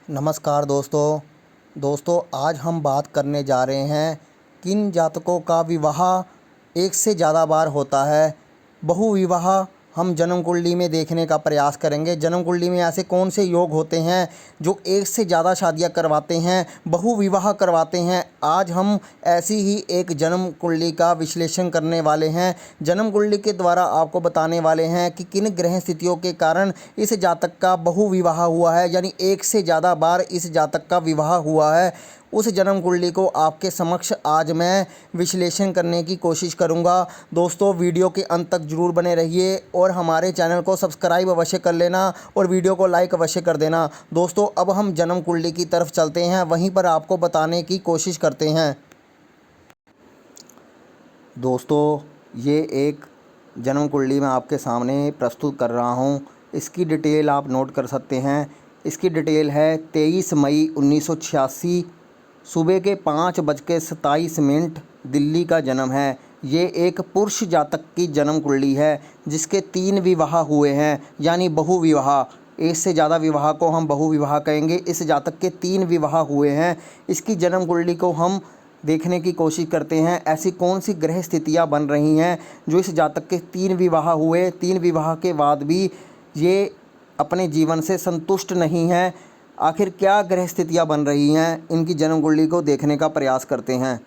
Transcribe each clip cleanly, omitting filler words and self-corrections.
नमस्कार दोस्तों आज हम बात करने जा रहे हैं किन जातकों का विवाह एक से ज़्यादा बार होता है। बहुविवाह हम जन्म कुंडली में देखने का प्रयास करेंगे। जन्म कुंडली में ऐसे कौन से योग होते हैं जो एक से ज़्यादा शादियां करवाते हैं, बहुविवाह करवाते हैं। आज हम ऐसी ही एक जन्म कुंडली का विश्लेषण करने वाले हैं। जन्म कुंडली के द्वारा आपको बताने वाले हैं कि किन ग्रह स्थितियों के कारण इस जातक का बहुविवाह हुआ है, यानी एक से ज़्यादा बार इस जातक का विवाह हुआ है। उस जन्म कुंडली को आपके समक्ष आज मैं विश्लेषण करने की कोशिश करूंगा। दोस्तों वीडियो के अंत तक जरूर बने रहिए और हमारे चैनल को सब्सक्राइब अवश्य कर लेना और वीडियो को लाइक अवश्य कर देना। दोस्तों अब हम जन्म कुंडली की तरफ चलते हैं, वहीं पर आपको बताने की कोशिश करते हैं। दोस्तों ये एक जन्म कुंडली मैं आपके सामने प्रस्तुत कर रहा हूं। इसकी डिटेल आप नोट कर सकते हैं। इसकी डिटेल है 23 मई 1986 सुबह के 5:27 दिल्ली का जन्म है। ये एक पुरुष जातक की जन्म कुंडली है जिसके 3 विवाह हुए हैं, यानी बहुविवाह। एक से ज़्यादा विवाह को हम बहुविवाह कहेंगे। इस जातक के 3 विवाह हुए हैं। इसकी जन्म कुंडली को हम देखने की कोशिश करते हैं, ऐसी कौन सी ग्रह स्थितियाँ बन रही हैं जो इस जातक के 3 विवाह हुए। 3 विवाह के बाद भी ये अपने जीवन से संतुष्ट नहीं हैं। आखिर क्या ग्रह स्थितियाँ बन रही हैं, इनकी जन्म कुंडली को देखने का प्रयास करते हैं।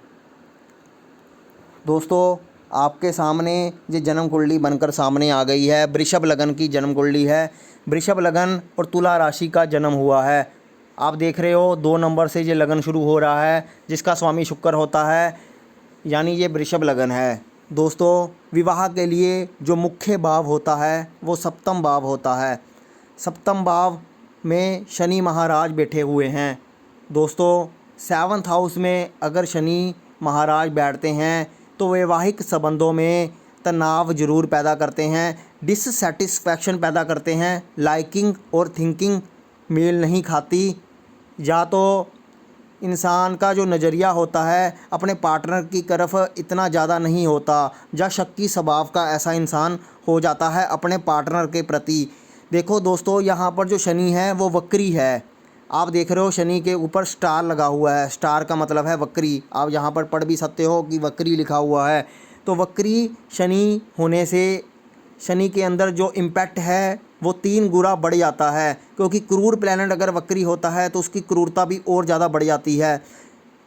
दोस्तों आपके सामने ये जन्म कुंडली बनकर सामने आ गई है। वृषभ लगन की जन्म कुंडली है। वृषभ लगन और तुला राशि का जन्म हुआ है। आप देख रहे हो 2 नंबर से ये लगन शुरू हो रहा है, जिसका स्वामी शुक्र होता है, यानी ये वृषभ लगन है। दोस्तों विवाह के लिए जो मुख्य भाव होता है वो सप्तम भाव होता है। सप्तम भाव में शनि महाराज बैठे हुए हैं। दोस्तों 7th हाउस में अगर शनि महाराज बैठते हैं तो वैवाहिक संबंधों में तनाव जरूर पैदा करते हैं, डिससेटिस्फैक्शन पैदा करते हैं। लाइकिंग और थिंकिंग मेल नहीं खाती, या तो इंसान का जो नज़रिया होता है अपने पार्टनर की तरफ इतना ज़्यादा नहीं होता, या शक्की स्वभाव का ऐसा इंसान हो जाता है अपने पार्टनर के प्रति। देखो दोस्तों यहाँ पर जो शनि है वो वक्री है। आप देख रहे हो शनि के ऊपर स्टार लगा हुआ है। स्टार का मतलब है वक्री। आप यहाँ पर पढ़ भी सकते हो कि वक्री लिखा हुआ है। तो वक्री शनि होने से शनि के अंदर जो इम्पैक्ट है वो 3 गुना बढ़ जाता है, क्योंकि क्रूर प्लैनेट अगर वक्री होता है तो उसकी क्रूरता भी और ज़्यादा बढ़ जाती है।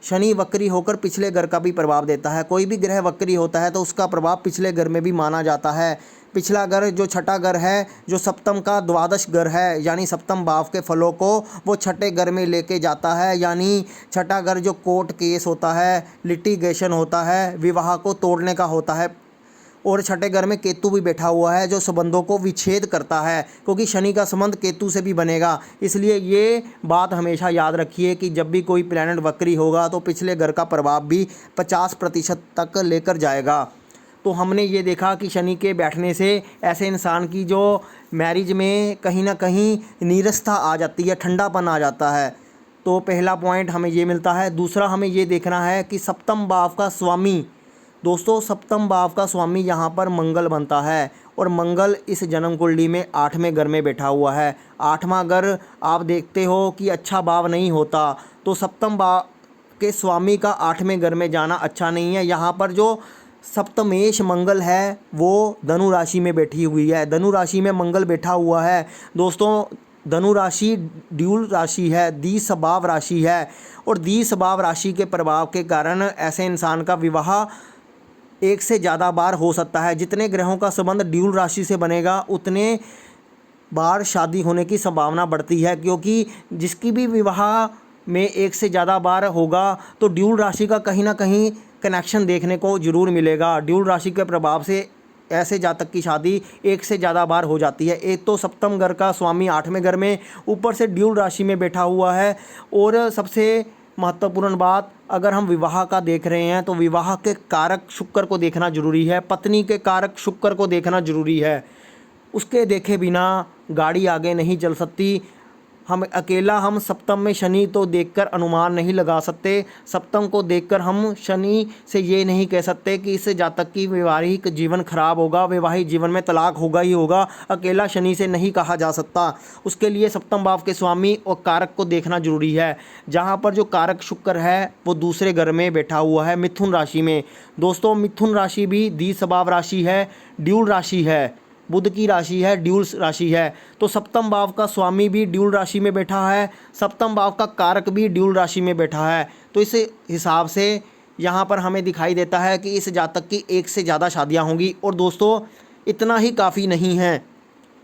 शनि वक्री होकर पिछले घर का भी प्रभाव देता है। कोई भी ग्रह वक्री होता है तो उसका प्रभाव पिछले घर में भी माना जाता है। पिछला घर जो छठा घर है, जो सप्तम का द्वादश घर है, यानी सप्तम भाव के फलों को वो छठे घर में लेके जाता है। यानी छठा घर जो कोर्ट केस होता है, लिटिगेशन होता है, विवाह को तोड़ने का होता है। और छठे घर में केतु भी बैठा हुआ है जो संबंधों को विच्छेद करता है, क्योंकि शनि का संबंध केतु से भी बनेगा। इसलिए ये बात हमेशा याद रखिए कि जब भी कोई प्लैनेट वक्री होगा तो पिछले घर का प्रभाव भी 50% तक लेकर जाएगा। तो हमने ये देखा कि शनि के बैठने से ऐसे इंसान की जो मैरिज में कहीं ना कहीं नीरसता आ जाती है, ठंडापन आ जाता है। तो पहला पॉइंट हमें ये मिलता है। दूसरा हमें ये देखना है कि सप्तम भाव का स्वामी, दोस्तों सप्तम भाव का स्वामी यहाँ पर मंगल बनता है, और मंगल इस जन्म कुंडली में 8वें घर में बैठा हुआ है। 8वां घर आप देखते हो कि अच्छा भाव नहीं होता, तो सप्तम भाव के स्वामी का 8वें घर में जाना अच्छा नहीं है। यहाँ पर जो सप्तमेश मंगल है वो धनु राशि में बैठी हुई है। धनु राशि में मंगल बैठा हुआ है। दोस्तों धनु राशि ड्यूल राशि है, द्विस्वभाव राशि है, और द्विस्वभाव राशि के प्रभाव के कारण ऐसे इंसान का विवाह एक से ज़्यादा बार हो सकता है। जितने ग्रहों का संबंध ड्यूल राशि से बनेगा उतने बार शादी होने की संभावना बढ़ती है, क्योंकि जिसकी भी विवाह में एक से ज़्यादा बार होगा तो ड्यूल राशि का कहीं ना कहीं कनेक्शन देखने को ज़रूर मिलेगा। ड्यूल राशि के प्रभाव से ऐसे जातक की शादी एक से ज़्यादा बार हो जाती है। एक तो सप्तम घर का स्वामी 8वें घर में, ऊपर से ड्यूल राशि में बैठा हुआ है। और सबसे महत्वपूर्ण बात, अगर हम विवाह का देख रहे हैं तो विवाह के कारक शुक्र को देखना जरूरी है। पत्नी के कारक शुक्र को देखना जरूरी है। उसके देखे बिना गाड़ी आगे नहीं चल सकती। हम सप्तम में शनि तो देखकर अनुमान नहीं लगा सकते। सप्तम को देखकर हम शनि से ये नहीं कह सकते कि इस जातक की वैवाहिक जीवन खराब होगा, वैवाहिक जीवन में तलाक होगा ही होगा। अकेला शनि से नहीं कहा जा सकता। उसके लिए सप्तम भाव के स्वामी और कारक को देखना जरूरी है। जहाँ पर जो कारक शुक्र है वो दूसरे घर में बैठा हुआ है, मिथुन राशि में। दोस्तों मिथुन राशि भी द्वि स्वभाव राशि है, ड्यूल राशि है, बुध की राशि है, ड्यूल राशि है। तो सप्तम भाव का स्वामी भी ड्यूल राशि में बैठा है, सप्तम भाव का कारक भी ड्यूल राशि में बैठा है। तो इस हिसाब से यहाँ पर हमें दिखाई देता है कि इस जातक की एक से ज़्यादा शादियाँ होंगी। और दोस्तों इतना ही काफ़ी नहीं है,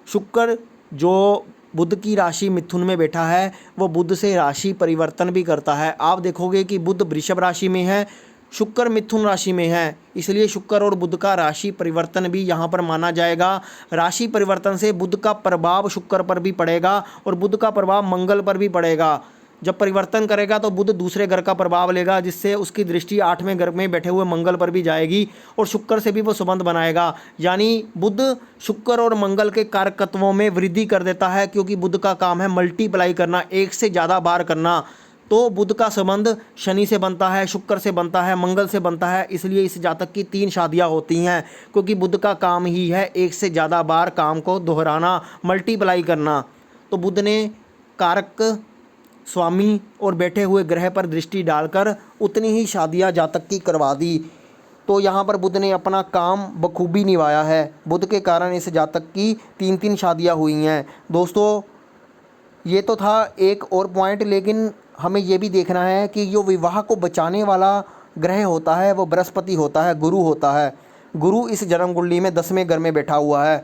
शुक्र जो बुध की राशि मिथुन में बैठा है वो बुध से राशि परिवर्तन भी करता है। आप देखोगे कि बुध वृषभ राशि में है, शुक्र मिथुन राशि में है, इसलिए शुक्र और बुध का राशि परिवर्तन भी यहाँ पर माना जाएगा। राशि परिवर्तन से बुध का प्रभाव शुक्र पर भी पड़ेगा और बुध का प्रभाव मंगल पर भी पड़ेगा। जब परिवर्तन करेगा तो बुध दूसरे घर का प्रभाव लेगा, जिससे उसकी दृष्टि 8वें घर में बैठे हुए मंगल पर भी जाएगी और शुक्र से भी वो संबंध बनाएगा। यानी बुध शुक्र और मंगल के कारकत्वों में वृद्धि कर देता है, क्योंकि बुध का काम है मल्टीप्लाई करना, एक से ज़्यादा बार करना। तो बुध का संबंध शनि से बनता है, शुक्र से बनता है, मंगल से बनता है। इसलिए इस जातक की 3 शादियां होती हैं, क्योंकि बुध का काम ही है एक से ज़्यादा बार काम को दोहराना, मल्टीप्लाई करना। तो बुध ने कारक स्वामी और बैठे हुए ग्रह पर दृष्टि डालकर उतनी ही शादियां जातक की करवा दी। तो यहाँ पर बुध ने अपना काम बखूबी निभाया है। बुध के कारण इस जातक की 3-3 शादियाँ हुई हैं। दोस्तों ये तो था एक और पॉइंट, लेकिन हमें ये भी देखना है कि जो विवाह को बचाने वाला ग्रह होता है वो बृहस्पति होता है, गुरु होता है। गुरु इस जन्म कुंडली में 10वें घर में बैठा हुआ है।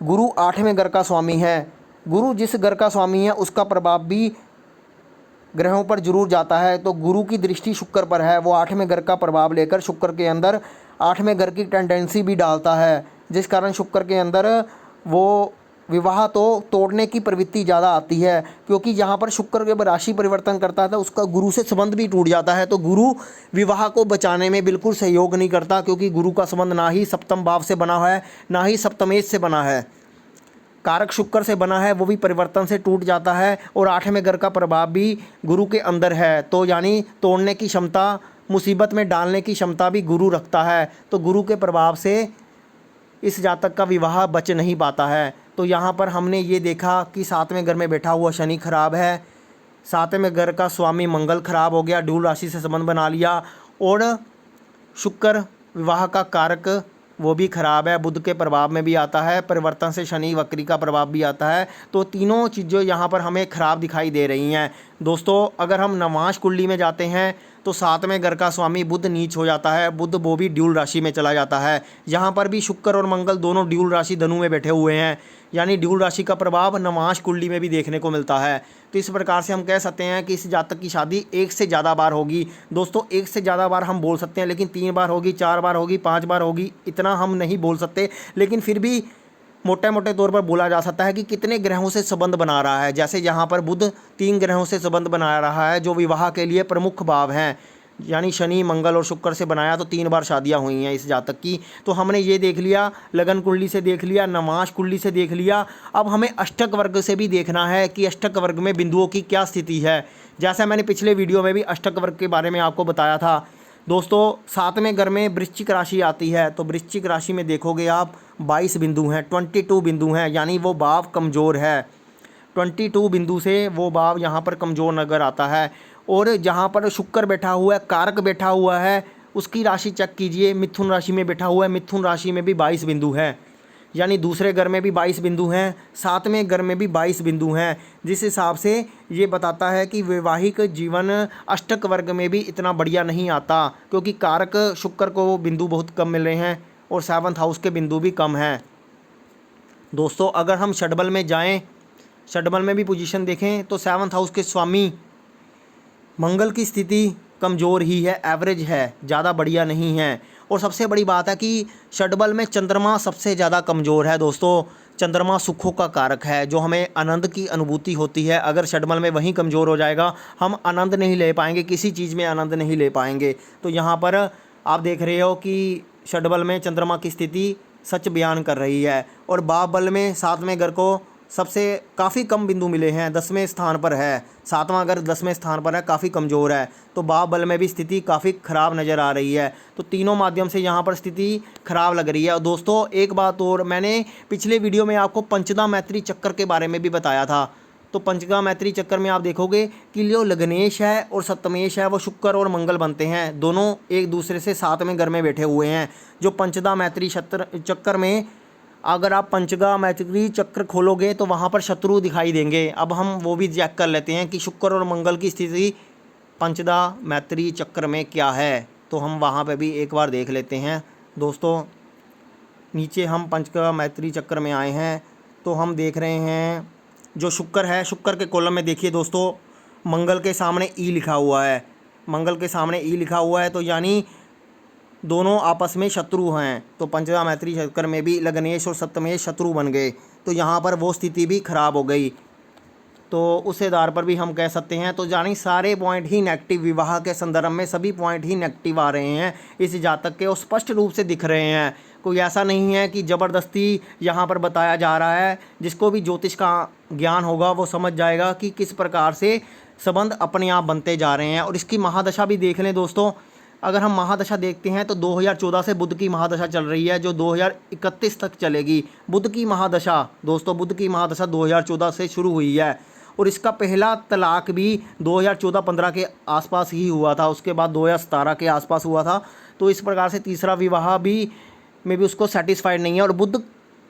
गुरु 8वें घर का स्वामी है। गुरु जिस घर का स्वामी है उसका प्रभाव भी ग्रहों पर जरूर जाता है। तो गुरु की दृष्टि शुक्र पर है, वो 8वें घर का प्रभाव लेकर शुक्र के अंदर 8वें घर की टेंडेंसी भी डालता है, जिस कारण शुक्र के अंदर वो विवाह तो तोड़ने की प्रवृत्ति ज़्यादा आती है। क्योंकि यहाँ पर शुक्र जब राशि परिवर्तन करता है तो उसका गुरु से संबंध भी टूट जाता है। तो गुरु विवाह को बचाने में बिल्कुल सहयोग नहीं करता, क्योंकि गुरु का संबंध ना ही सप्तम भाव से बना है ना ही सप्तमेश से बना है। कारक शुक्र से बना है, वो भी परिवर्तन से टूट जाता है और 8वें घर का प्रभाव भी गुरु के अंदर है। तो यानी तोड़ने की क्षमता, मुसीबत में डालने की क्षमता भी गुरु रखता है। तो गुरु के प्रभाव से इस जातक का विवाह बच नहीं पाता है। तो यहाँ पर हमने ये देखा कि 7वें घर में बैठा हुआ शनि खराब है, 7वें घर का स्वामी मंगल खराब हो गया, ड्यूल राशि से संबंध बना लिया, और शुक्र विवाह का कारक वो भी खराब है, बुध के प्रभाव में भी आता है, परिवर्तन से शनि वक्री का प्रभाव भी आता है। तो तीनों चीज़ें यहाँ पर हमें खराब दिखाई दे रही हैं। दोस्तों अगर हम नवांश कुंडली में जाते हैं तो 7वें घर का स्वामी बुध नीच हो जाता है, बुध वो भी ड्यूल राशि में चला जाता है। यहाँ पर भी शुक्र और मंगल दोनों ड्यूल राशि धनु में बैठे हुए हैं, यानी ड्यूल राशि का प्रभाव नवांश कुंडली में भी देखने को मिलता है। तो इस प्रकार से हम कह सकते हैं कि इस जातक की शादी एक से ज़्यादा बार होगी। दोस्तों एक से ज़्यादा बार हम बोल सकते हैं, लेकिन 3 बार होगी, 4 बार होगी, 5 बार होगी, इतना हम नहीं बोल सकते। लेकिन फिर भी मोटे मोटे तौर पर बोला जा सकता है कि कितने ग्रहों से संबंध बना रहा है। जैसे यहाँ पर बुध 3 ग्रहों से संबंध बना रहा है जो विवाह के लिए प्रमुख भाव हैं, यानी शनि मंगल और शुक्र से बनाया। तो 3 बार शादियां हुई हैं इस जातक की। तो हमने ये देख लिया, लगन कुंडली से देख लिया, नवांश कुंडली से देख लिया। अब हमें अष्टक वर्ग से भी देखना है कि अष्टक वर्ग में बिंदुओं की क्या स्थिति है। जैसा मैंने पिछले वीडियो में भी अष्टक वर्ग के बारे में आपको बताया था। दोस्तों 7वें घर में वृश्चिक राशि आती है, तो वृश्चिक राशि में देखोगे आप 22 बिंदु हैं, 22 बिंदु हैं, यानी वो भाव कमज़ोर है। 22 बिंदु से वो भाव यहाँ पर कमज़ोर नज़र आता है। और जहाँ पर शुक्र बैठा हुआ है, कारक बैठा हुआ है, उसकी राशि चेक कीजिए, मिथुन राशि में बैठा हुआ है, मिथुन राशि में भी 22 बिंदु हैं, यानी दूसरे घर में भी 22 बिंदु हैं, 7वें घर में भी 22 बिंदु हैं। जिस हिसाब से ये बताता है कि वैवाहिक जीवन अष्टक वर्ग में भी इतना बढ़िया नहीं आता, क्योंकि कारक शुक्र को बिंदु बहुत कम मिल रहे हैं और 7th हाउस के बिंदु भी कम हैं। दोस्तों अगर हम षडबल में जाएं, षडबल में भी पोजीशन देखें तो 7th हाउस के स्वामी मंगल की स्थिति कमज़ोर ही है, एवरेज है, ज़्यादा बढ़िया नहीं है। और सबसे बड़ी बात है कि षडबल में चंद्रमा सबसे ज़्यादा कमज़ोर है। दोस्तों चंद्रमा सुखों का कारक है, जो हमें आनंद की अनुभूति होती है। अगर षडबल में वहीं कमज़ोर हो जाएगा, हम आनंद नहीं ले पाएंगे, किसी चीज़ में आनंद नहीं ले पाएंगे। तो यहाँ पर आप देख रहे हो कि षडबल में चंद्रमा की स्थिति सच बयान कर रही है। और बाप बल में 7वें घर को सबसे काफ़ी कम बिंदु मिले हैं, 10वें स्थान पर है। 7वां घर 10वें स्थान पर है, काफ़ी कमज़ोर है। तो भाव बल में भी स्थिति काफ़ी ख़राब नज़र आ रही है। तो तीनों माध्यम से यहाँ पर स्थिति ख़राब लग रही है। और दोस्तों एक बात और, मैंने पिछले वीडियो में आपको पंचदा मैत्री चक्कर के बारे में भी बताया था। तो पंचदा मैत्री चक्कर में आप देखोगे कि जो लग्नेश है और सप्तमेश है वो शुक्र और मंगल बनते हैं, दोनों एक दूसरे से 7वें घर में बैठे हुए हैं। जो पंचदा मैत्री चक्कर में अगर आप पंचदा मैत्री चक्र खोलोगे तो वहाँ पर शत्रु दिखाई देंगे। अब हम वो भी चेक कर लेते हैं कि शुक्र और मंगल की स्थिति पंचदा मैत्री चक्र में क्या है। तो हम वहाँ पे भी एक बार देख लेते हैं। दोस्तों नीचे हम पंचदा मैत्री चक्र में आए हैं तो हम देख रहे हैं जो शुक्र है, शुक्र के कॉलम में देखिए दोस्तों, मंगल के सामने ई लिखा हुआ है। मंगल के सामने ई लिखा हुआ है तो यानी दोनों आपस में शत्रु हैं। तो पंचदा मैत्री चक्कर में भी लग्नेश और सप्तमेश शत्रु बन गए, तो यहाँ पर वो स्थिति भी खराब हो गई। तो उस आधार पर भी हम कह सकते हैं, तो यानी सारे पॉइंट ही नेगेटिव, विवाह के संदर्भ में सभी पॉइंट ही नेगेटिव आ रहे हैं इस जातक के, और स्पष्ट रूप से दिख रहे हैं। कोई ऐसा नहीं है कि ज़बरदस्ती यहाँ पर बताया जा रहा है। जिसको भी ज्योतिष का ज्ञान होगा वो समझ जाएगा कि किस प्रकार से संबंध अपने आप बनते जा रहे हैं। और इसकी महादशा भी देख लें दोस्तों। अगर हम महादशा देखते हैं तो 2014 से बुध की महादशा चल रही है, जो 2031 तक चलेगी। बुध की महादशा दोस्तों, बुध की महादशा 2014 से शुरू हुई है। और इसका पहला तलाक भी 2014-15 के आसपास ही हुआ था, उसके बाद 2017 के आसपास हुआ था। तो इस प्रकार से तीसरा विवाह भी में भी उसको सेटिस्फाइड नहीं है। और बुध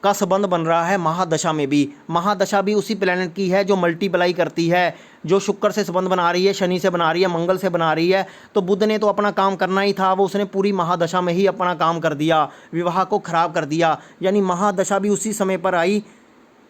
का संबंध बन रहा है महादशा में भी। महादशा भी उसी प्लेनेट की है जो मल्टीप्लाई करती है, जो शुक्र से संबंध बना रही है, शनि से बना रही है, मंगल से बना रही है। तो बुध ने तो अपना काम करना ही था, वो उसने पूरी महादशा में ही अपना काम कर दिया, विवाह को ख़राब कर दिया। यानी महादशा भी उसी समय पर आई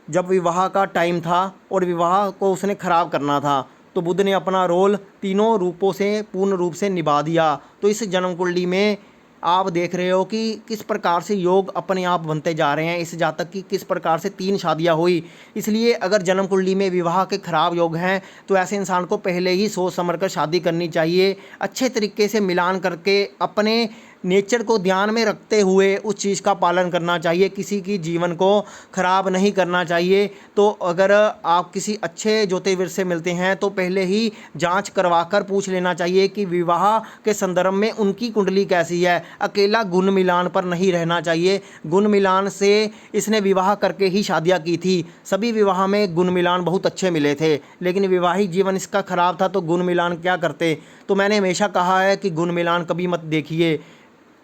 जब विवाह का टाइम था और विवाह को उसने ख़राब करना था। तो बुध ने अपना रोल तीनों रूपों से पूर्ण रूप से निभा दिया। तो इस जन्म कुंडली में आप देख रहे हो कि किस प्रकार से योग अपने आप बनते जा रहे हैं। इस जातक की किस प्रकार से 3 शादियां हुई। इसलिए अगर जन्म कुंडली में विवाह के खराब योग हैं तो ऐसे इंसान को पहले ही सोच समझ कर शादी करनी चाहिए, अच्छे तरीके से मिलान करके अपने नेचर को ध्यान में रखते हुए उस चीज़ का पालन करना चाहिए। किसी की जीवन को ख़राब नहीं करना चाहिए। तो अगर आप किसी अच्छे ज्योतिर्विद से मिलते हैं तो पहले ही जांच करवाकर पूछ लेना चाहिए कि विवाह के संदर्भ में उनकी कुंडली कैसी है। अकेला गुण मिलान पर नहीं रहना चाहिए। गुण मिलान से इसने विवाह करके ही शादियाँ की थी, सभी विवाह में गुण मिलान बहुत अच्छे मिले थे, लेकिन वैवाहिक जीवन इसका ख़राब था। तो गुण मिलान क्या करते। तो मैंने हमेशा कहा है कि गुण मिलान कभी मत देखिए,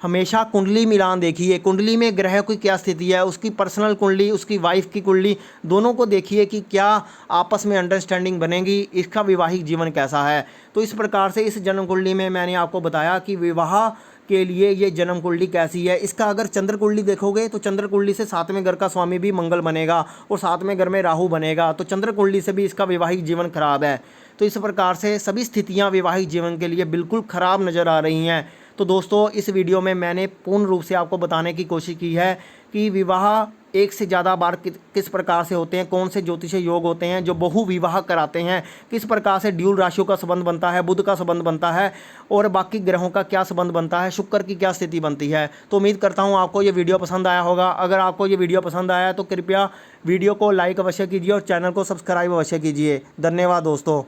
हमेशा कुंडली मिलान देखिए। कुंडली में ग्रह की क्या स्थिति है, उसकी पर्सनल कुंडली, उसकी वाइफ की कुंडली, दोनों को देखिए कि क्या आपस में अंडरस्टैंडिंग बनेगी, इसका वैवाहिक जीवन कैसा है। तो इस प्रकार से इस जन्म कुंडली में मैंने आपको बताया कि विवाह के लिए ये जन्म कुंडली कैसी है। इसका अगर चंद्र कुंडली देखोगे तो चंद्र कुंडली से 7वें घर का स्वामी भी मंगल बनेगा और 7वें घर में राहु बनेगा। तो चंद्र कुंडली से भी इसका वैवाहिक जीवन खराब है। तो इस प्रकार से सभी स्थितियाँ वैवाहिक जीवन के लिए बिल्कुल ख़राब नज़र आ रही हैं। तो दोस्तों इस वीडियो में मैंने पूर्ण रूप से आपको बताने की कोशिश की है कि विवाह एक से ज़्यादा बार किस प्रकार से होते हैं, कौन से ज्योतिषीय योग होते हैं जो बहु विवाह कराते हैं, किस प्रकार से ड्यूल राशियों का संबंध बनता है, बुध का संबंध बनता है और बाकी ग्रहों का क्या संबंध बनता है, शुक्र की क्या स्थिति बनती है। तो उम्मीद करता हूँ आपको ये वीडियो पसंद आया होगा। अगर आपको ये वीडियो पसंद आया तो कृपया वीडियो को लाइक अवश्य कीजिए और चैनल को सब्सक्राइब अवश्य कीजिए। धन्यवाद दोस्तों।